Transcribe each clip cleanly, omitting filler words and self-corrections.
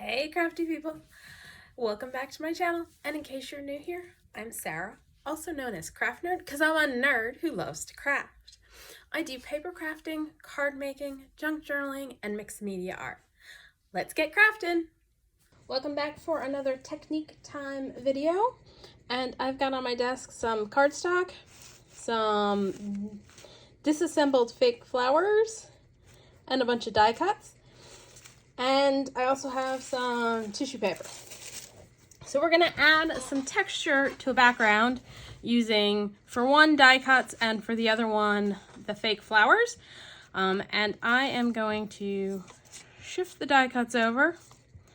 Hey crafty people! Welcome back to my channel, and in case you're new here, I'm Sarah, also known as Craft Nerd because I'm a nerd who loves to craft. I do paper crafting, card making, junk journaling, and mixed media art. Let's get crafting! Welcome back for another technique time video, and I've got on my desk some cardstock, some disassembled fake flowers, and a bunch of die cuts. And I also have some tissue paper. So we're gonna add some texture to a background using, for one, die cuts, and for the other one, the fake flowers. And I am going to shift the die cuts over,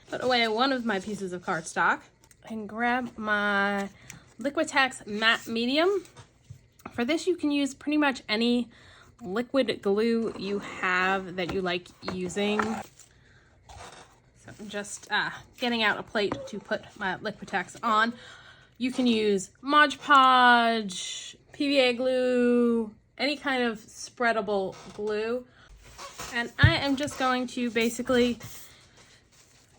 put away one of my pieces of cardstock, and grab my Liquitex matte medium. For this, you can use pretty much any liquid glue you have that you like using. So I'm just getting out a plate to put my Liquitex on. You can use Mod Podge, PVA glue, any kind of spreadable glue. And I am just going to basically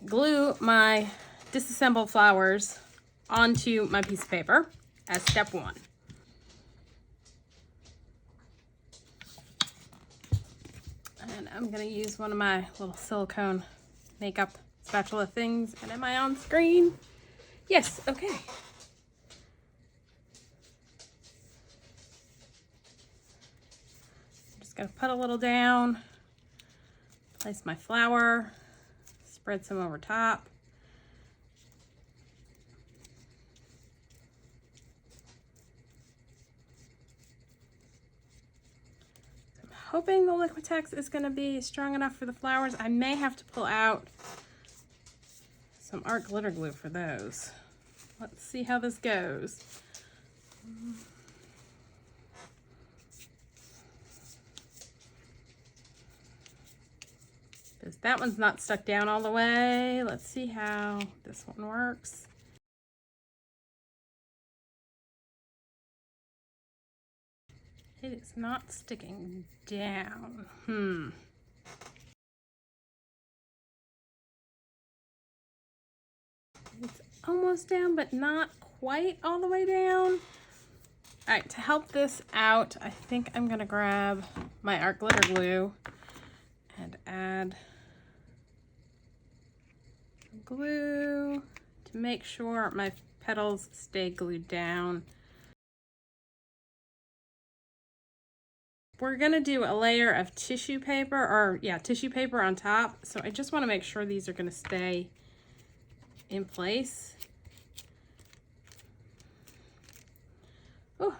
glue my disassembled flowers onto my piece of paper as step one. And I'm gonna use one of my little silicone makeup spatula things. And am I on screen? Yes, okay. I'm just gonna put a little down, place my flower, spread some over top. I'm hoping the Liquitex is gonna be strong enough for the flowers. I may have to pull out some art glitter glue for those. Let's see how this goes. Because that one's not stuck down all the way. Let's see how this one works. It is not sticking down. It's almost down, but not quite all the way down. All right, to help this out, I think I'm gonna grab my art glitter glue and add glue to make sure my petals stay glued down. We're gonna do a layer of tissue paper, or tissue paper on top. So I just wanna make sure these are gonna stay in place. Oh,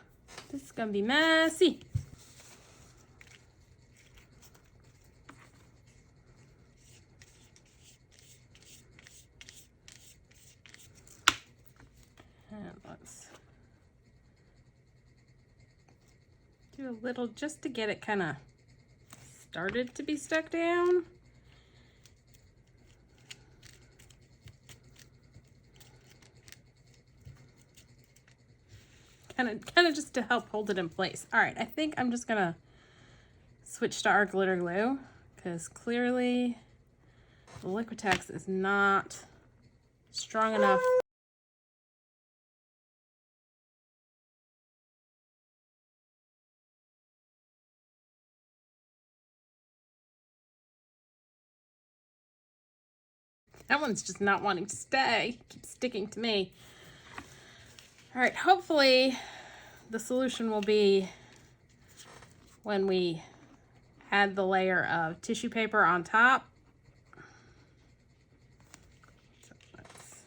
this is gonna be messy. And let's do a little just to get it kind of started to be stuck down. Kind of just to help hold it in place. All right, I think I'm just gonna switch to our glitter glue because clearly the Liquitex is not strong enough. That one's just not wanting to stay. Keeps sticking to me. All right, hopefully the solution will be when we add the layer of tissue paper on top. So let's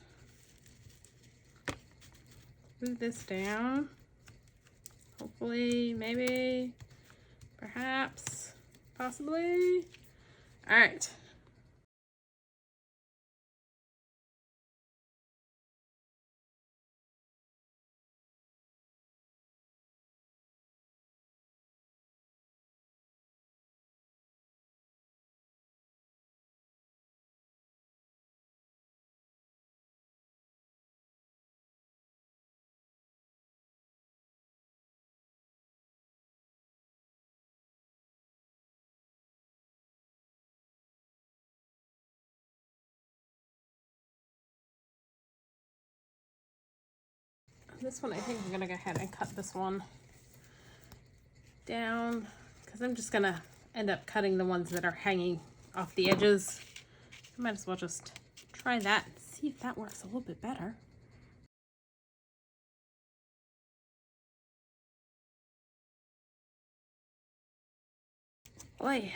glue this down. Hopefully, maybe, perhaps, possibly. All right. This one, I think I'm gonna go ahead and cut this one down because I'm just gonna end up cutting the ones that are hanging off the edges. I might as well just try that and see if that works a little bit better. Boy,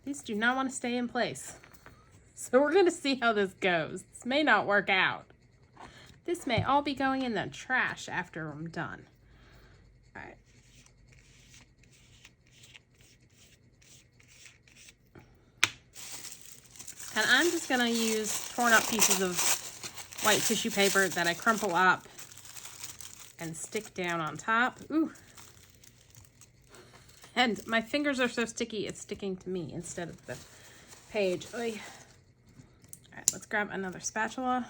these do not want to stay in place. So we're gonna see how this goes. This may not work out. This may all be going in the trash after I'm done. All right. And I'm just gonna use torn up pieces of white tissue paper that I crumple up and stick down on top. Ooh. And my fingers are so sticky, it's sticking to me instead of the page. Oy. All right, let's grab another spatula.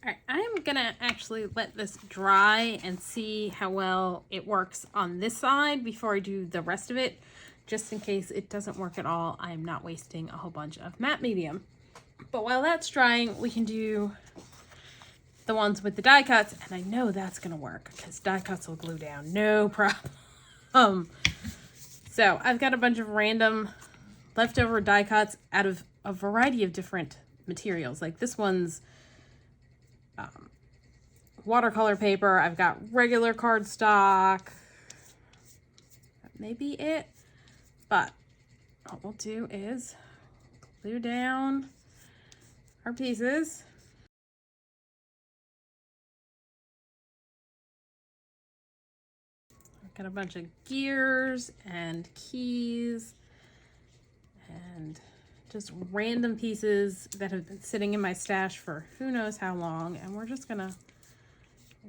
All right, I'm gonna actually let this dry and see how well it works on this side before I do the rest of it, just in case it doesn't work at all. I'm not wasting a whole bunch of matte medium. But while that's drying, we can do the ones with the die cuts, and I know that's gonna work because die cuts will glue down, no problem. So I've got a bunch of random leftover die cuts out of a variety of different materials. Like this one's watercolor paper. I've got regular cardstock. That may be it. But what we'll do is glue down our pieces. I've got a bunch of gears and keys and just random pieces that have been sitting in my stash for who knows how long, and we're just gonna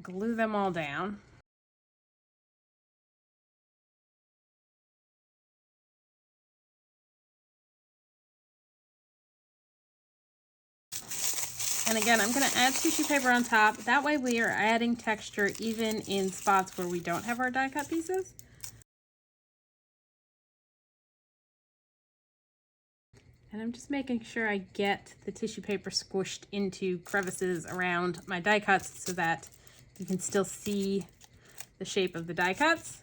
glue them all down. And again, I'm gonna add tissue paper on top. That way we are adding texture even in spots where we don't have our die cut pieces. And I'm just making sure I get the tissue paper squished into crevices around my die cuts so that you can still see the shape of the die cuts.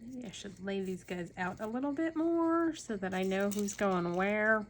Maybe I should lay these guys out a little bit more so that I know who's going where.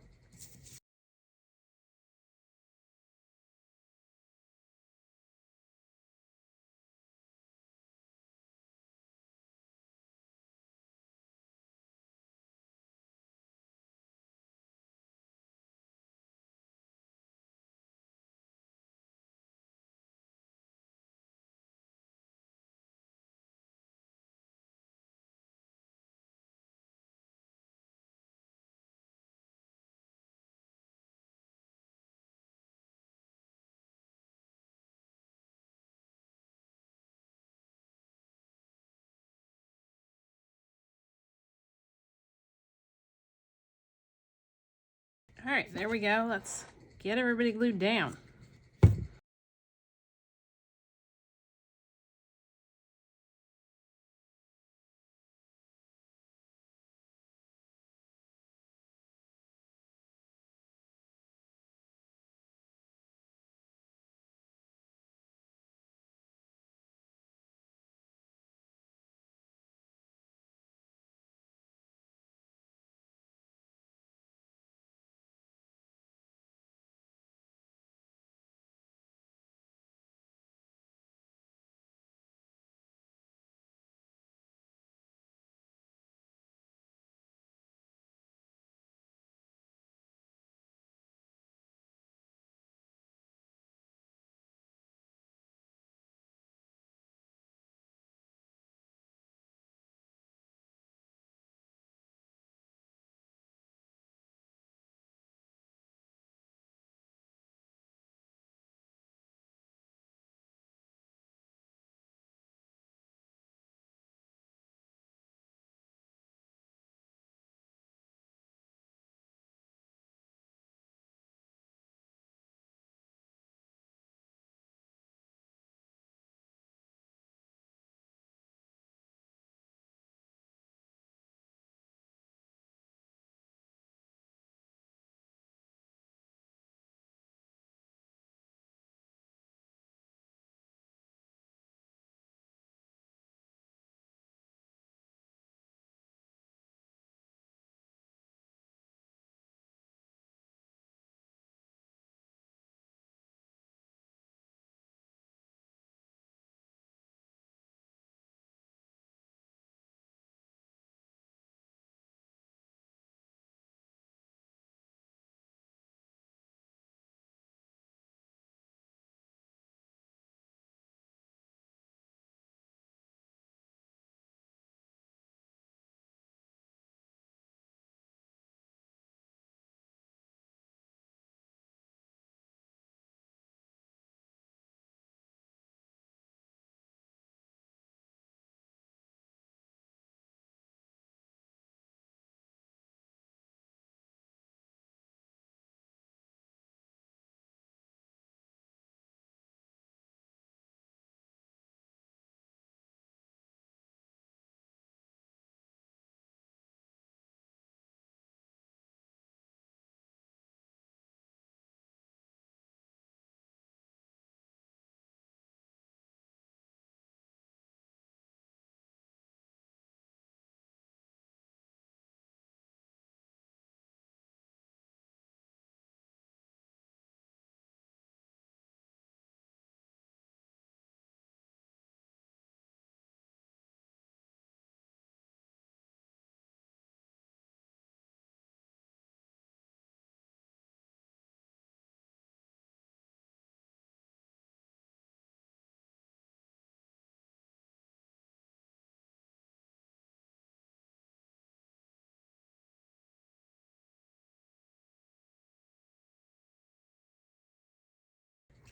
All right, there we go. Let's get everybody glued down.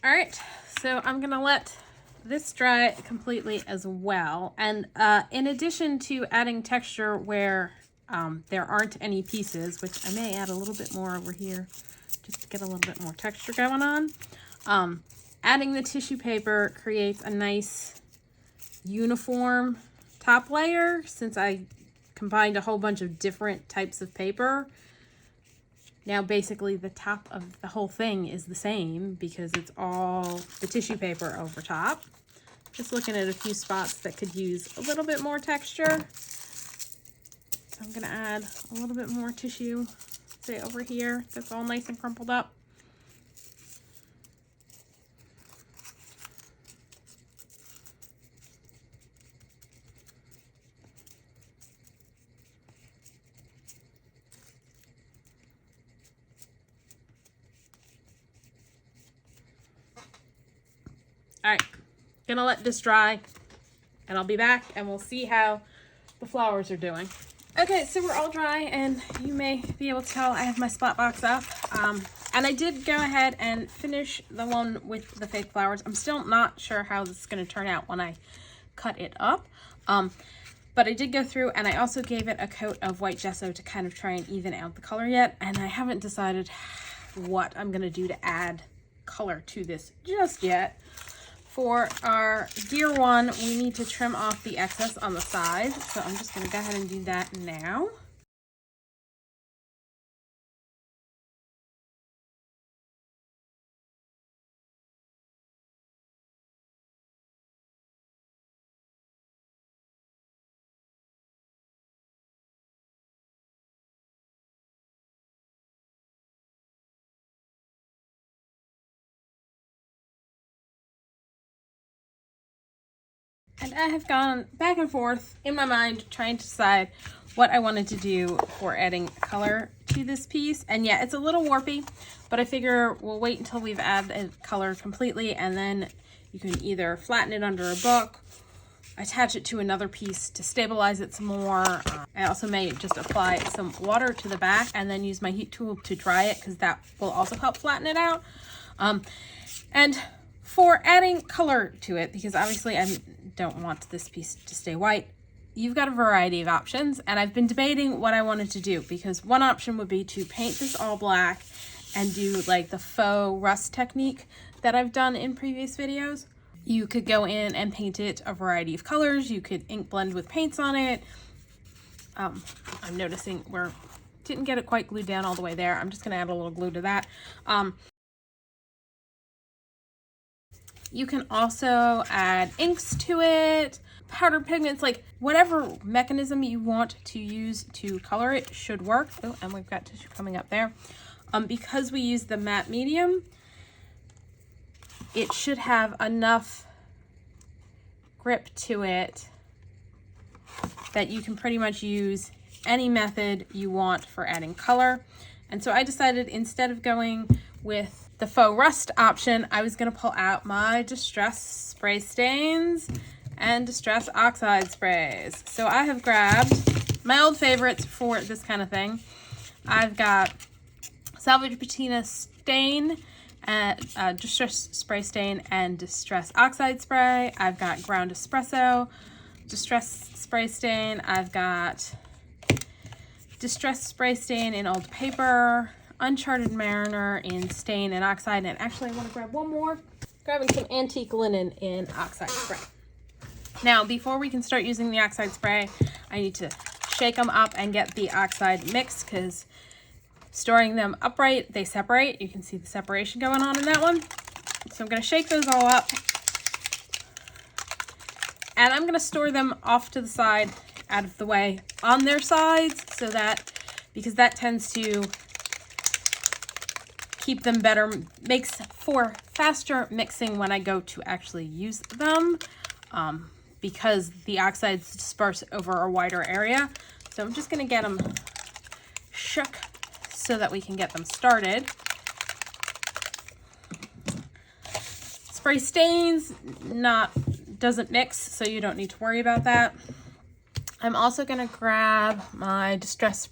All right, so I'm gonna let this dry completely as well. And in addition to adding texture where there aren't any pieces, which I may add a little bit more over here just to get a little bit more texture going on, adding the tissue paper creates a nice uniform top layer. Since I combined a whole bunch of different types of paper, now basically the top of the whole thing is the same because it's all the tissue paper over top. Just looking at a few spots that could use a little bit more texture. So I'm gonna add a little bit more tissue, say over here, that's all nice and crumpled up. All right, gonna let this dry and I'll be back and we'll see how the flowers are doing. Okay, so we're all dry and you may be able to tell I have my spot box up. And I did go ahead and finish the one with the fake flowers. I'm still not sure how this is gonna turn out when I cut it up. But I did go through and I also gave it a coat of white gesso to kind of try and even out the color yet. And I haven't decided what I'm gonna do to add color to this just yet. For our gear one, we need to trim off the excess on the sides. So I'm just gonna go ahead and do that now. And I have gone back and forth in my mind trying to decide what I wanted to do for adding color to this piece. And yeah, it's a little warpy, but I figure we'll wait until we've added color completely and then you can either flatten it under a book, attach it to another piece to stabilize it some more. I also may just apply some water to the back and then use my heat tool to dry it because that will also help flatten it out. And for adding color to it, because obviously I don't want this piece to stay white, you've got a variety of options. And I've been debating what I wanted to do because one option would be to paint this all black and do like the faux rust technique that I've done in previous videos. You could go in and paint it a variety of colors. You could ink blend with paints on it. I'm noticing didn't get it quite glued down all the way there. I'm just gonna add a little glue to that. You can also add inks to it, powder pigments, like whatever mechanism you want to use to color it should work. Oh, and we've got tissue coming up there. Because we use the matte medium, it should have enough grip to it that you can pretty much use any method you want for adding color. And so I decided instead of going with the faux rust option, I was going to pull out my Distress spray stains and Distress Oxide sprays. So I have grabbed my old favorites for this kind of thing. I've got Salvaged Patina stain, Distress spray stain and Distress Oxide spray. I've got ground Espresso, Distress spray stain. I've got Distress spray stain in old paper, Uncharted Mariner in stain and oxide, and actually I want to grab one more. Grabbing some antique linen in oxide spray. Now, before we can start using the oxide spray, I need to shake them up and get the oxide mixed because storing them upright, they separate. You can see the separation going on in that one. So I'm going to shake those all up. And I'm going to store them off to the side, out of the way, on their sides, so that, because that tends to keep them better, makes for faster mixing when I go to actually use them, because the oxides disperse over a wider area. So I'm just going to get them shook so that we can get them started. Spray stains doesn't mix, so you don't need to worry about that. I'm also going to grab my Distress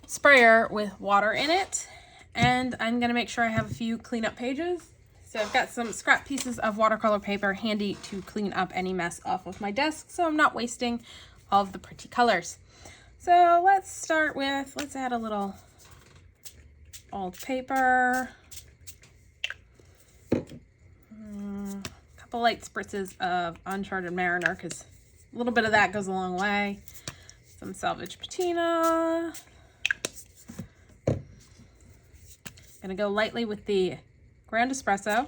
sprayer with water in it. And I'm going to make sure I have a few cleanup pages. So I've got some scrap pieces of watercolor paper handy to clean up any mess off of my desk, so I'm not wasting all of the pretty colors. So let's start with, let's add a little old paper. A couple light spritzes of Uncharted Mariner, because a little bit of that goes a long way. Some Salvaged Patina. Gonna go lightly with the ground Espresso.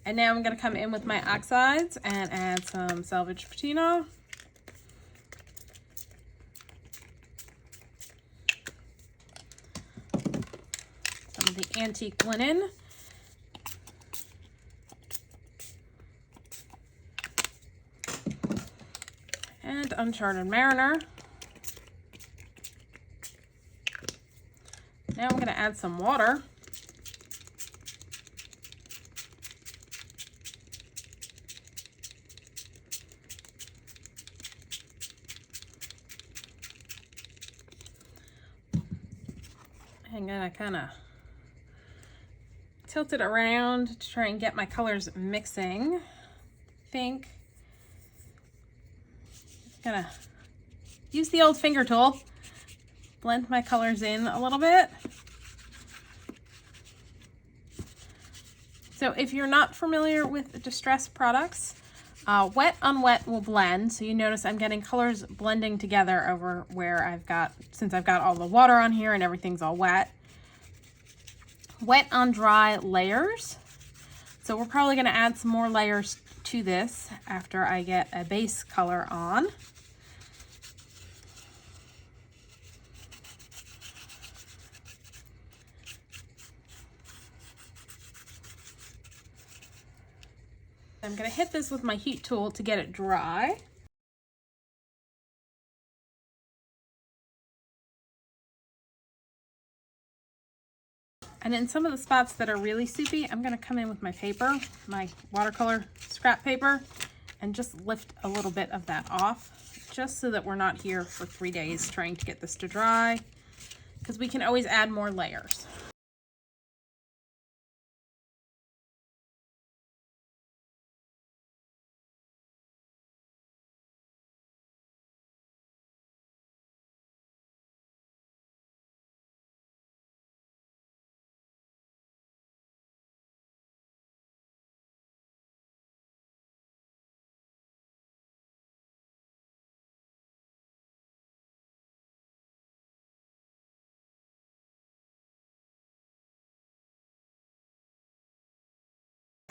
And now I'm gonna come in with my oxides and add some Salvaged Patina. the antique linen. And Uncharted Mariner. Now I'm going to add some water. I'm going to kind of tilt it around to try and get my colors mixing. I think I'm going to use the old finger tool, blend my colors in a little bit. So if you're not familiar with distress products, wet on wet will blend. So you notice I'm getting colors blending together over where since I've got all the water on here and everything's all wet. Wet on dry layers. So we're probably going to add some more layers to this after I get a base color on. I'm going to hit this with my heat tool to get it dry. And in some of the spots that are really soupy, I'm going to come in with my paper, my watercolor scrap paper, and just lift a little bit of that off, just so that we're not here for 3 days trying to get this to dry, because we can always add more layers.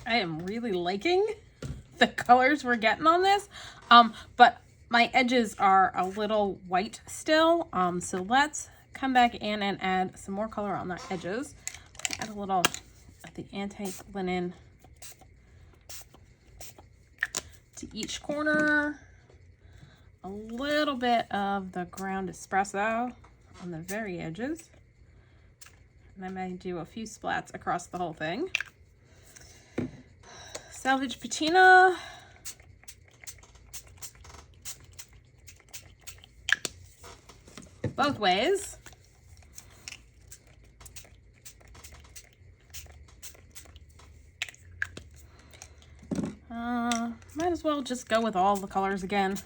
I am really liking the colors we're getting on this, but my edges are a little white still, so let's come back in and add some more color on the edges. Add a little of the antique linen to each corner, a little bit of the ground espresso on the very edges, and I may do a few splats across the whole thing. Salvaged Patina. Both ways. Might as well just go with all the colors again.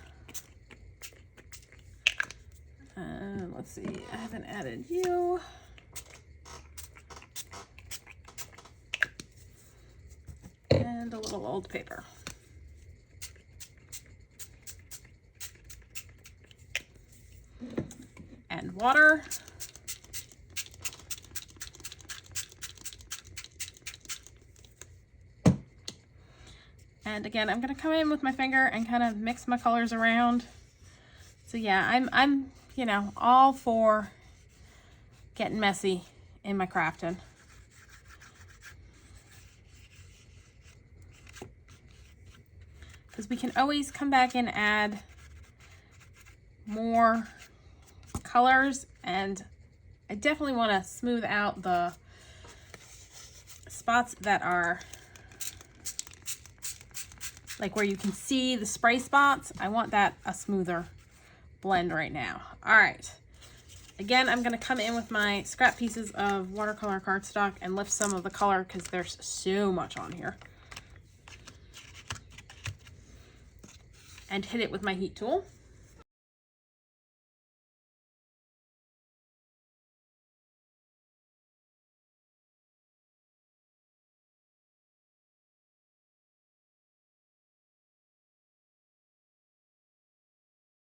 Let's see, I haven't added you. And a little old paper. And water. And again, I'm going to come in with my finger and kind of mix my colors around. So yeah, I'm you know, all for getting messy in my crafting. Because we can always come back and add more colors, and I definitely want to smooth out the spots that are like where you can see the spray spots. I want that a smoother blend right now. All right, again, I'm going to come in with my scrap pieces of watercolor cardstock and lift some of the color because there's so much on here, and hit it with my heat tool.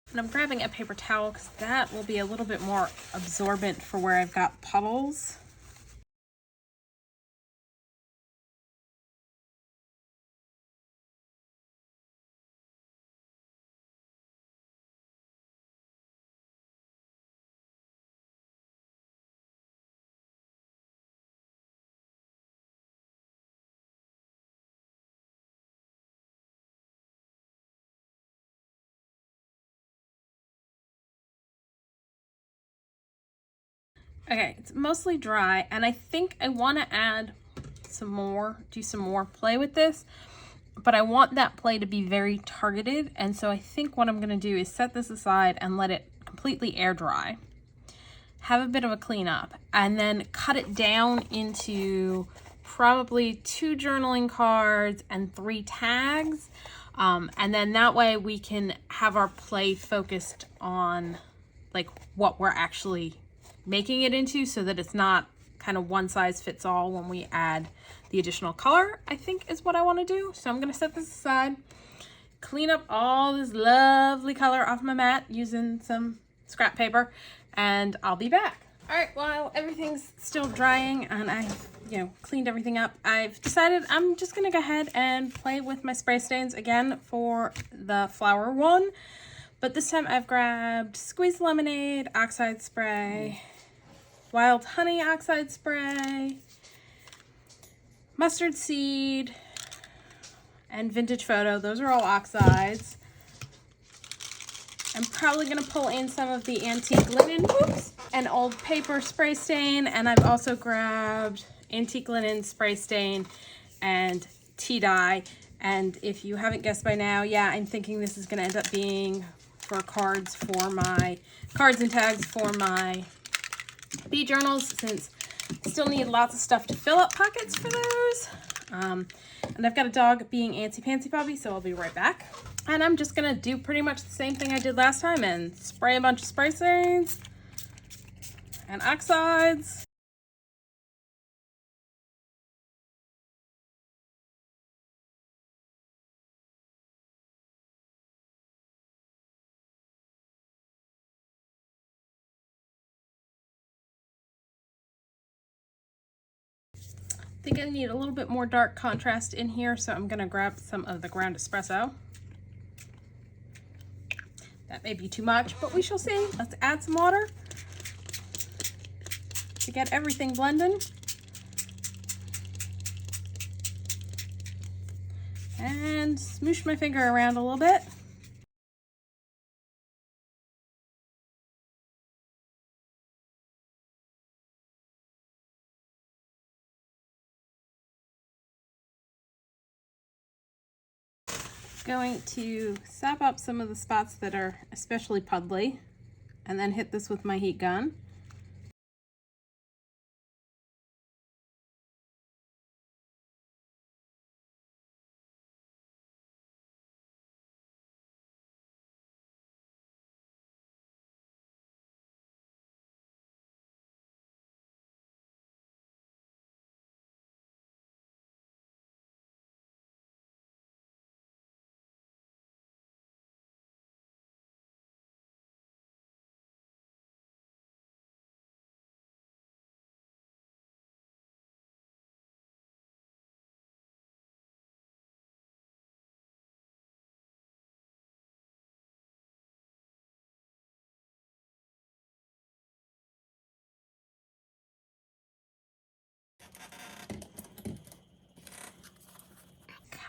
And I'm grabbing a paper towel because that will be a little bit more absorbent for where I've got puddles. Okay, it's mostly dry, and I think I want to add some more, do some more play with this, but I want that play to be very targeted, and so I think what I'm going to do is set this aside and let it completely air dry. Have a bit of a cleanup, and then cut it down into probably 2 journaling cards and 3 tags, and then that way we can have our play focused on like what we're actually making it into, so that it's not kind of one size fits all when we add the additional color, I think is what I want to do. So I'm going to set this aside, clean up all this lovely color off my mat using some scrap paper, and I'll be back. All right, while everything's still drying and I've, cleaned everything up, I've decided I'm just going to go ahead and play with my spray stains again for the flower one. But this time I've grabbed Squeezed Lemonade Oxide Spray, Wild Honey Oxide Spray, Mustard Seed, and Vintage Photo. Those are all oxides. I'm probably going to pull in some of the Antique Linen, and Old Paper Spray Stain, and I've also grabbed Antique Linen Spray Stain and Tea Dye. And if you haven't guessed by now, yeah, I'm thinking this is going to end up being for cards and tags for my bee journals, since I still need lots of stuff to fill up pockets for those. And I've got a dog being antsy pantsy puppy, so I'll be right back. And I'm just gonna do pretty much the same thing I did last time and spray a bunch of spray stains and oxides. I think I need a little bit more dark contrast in here, so I'm gonna grab some of the ground espresso. That may be too much, but we shall see. Let's add some water to get everything blending. And smoosh my finger around a little bit. Going to sap up some of the spots that are especially puddly, and then hit this with my heat gun.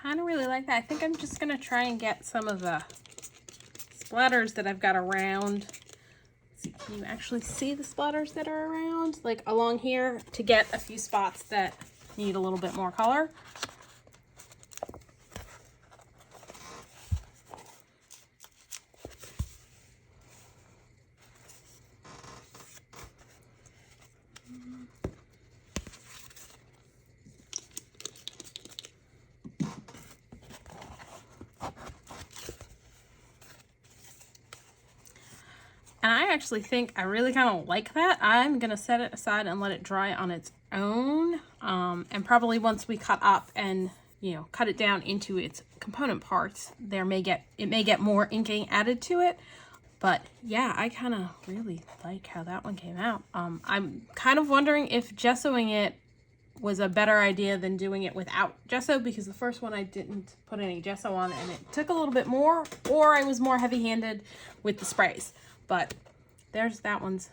Kind of really like that. I think I'm just gonna try and get some of the splatters that I've got around. Can you actually see the splatters that are around, like along here, to get a few spots that need a little bit more color. And I actually think I really kind of like that. I'm going to set it aside and let it dry on its own. And probably once we cut up and, cut it down into its component parts, it may get more inking added to it. But yeah, I kind of really like how that one came out. I'm kind of wondering if gessoing it was a better idea than doing it without gesso, because the first one I didn't put any gesso on and it took a little bit more, or I was more heavy-handed with the sprays. But there's that one's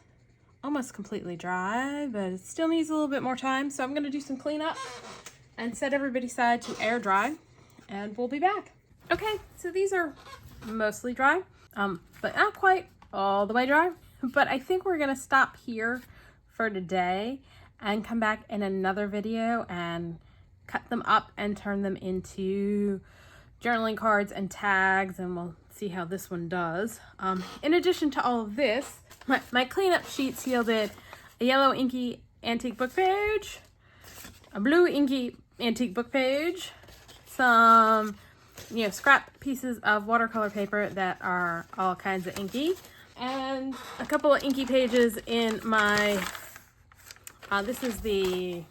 almost completely dry, but it still needs a little bit more time. So I'm going to do some cleanup and set everybody aside to air dry, and we'll be back. Okay, so these are mostly dry, but not quite all the way dry. But I think we're going to stop here for today and come back in another video and cut them up and turn them into journaling cards and tags, and we'll see how this one does. In addition to all of this, my cleanup sheets yielded a yellow inky antique book page, a blue inky antique book page, some scrap pieces of watercolor paper that are all kinds of inky, and a couple of inky pages in my this is the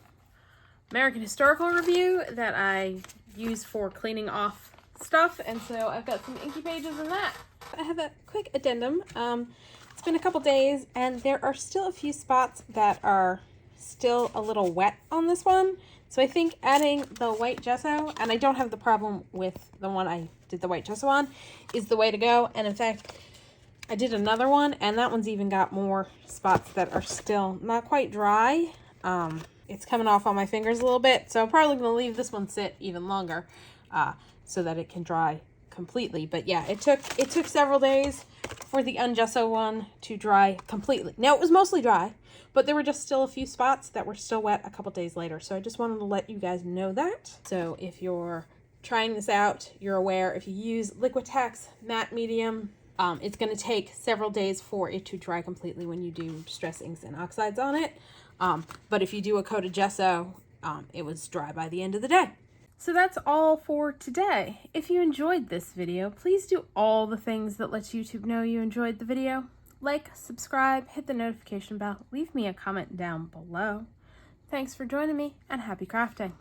American Historical Review that I use for cleaning off stuff, and so I've got some inky pages in that. I have a quick addendum. It's been a couple days and there are still a few spots that are still a little wet on this one, so I think adding the white gesso, and I don't have the problem with the one I did the white gesso on, is the way to go. And in fact, I did another one and that one's even got more spots that are still not quite dry. It's coming off on my fingers a little bit, so I'm probably going to leave this one sit even longer so that it can dry completely. But yeah, it took several days for the ungesso one to dry completely. Now, it was mostly dry, but there were just still a few spots that were still wet a couple days later, so I just wanted to let you guys know that. So if you're trying this out, you're aware, if you use Liquitex matte medium, it's going to take several days for it to dry completely when you do stress inks and oxides on it. But if you do a coat of gesso, it was dry by the end of the day. So that's all for today. If you enjoyed this video, please do all the things that lets YouTube know you enjoyed the video. Like, subscribe, hit the notification bell, leave me a comment down below. Thanks for joining me, and happy crafting.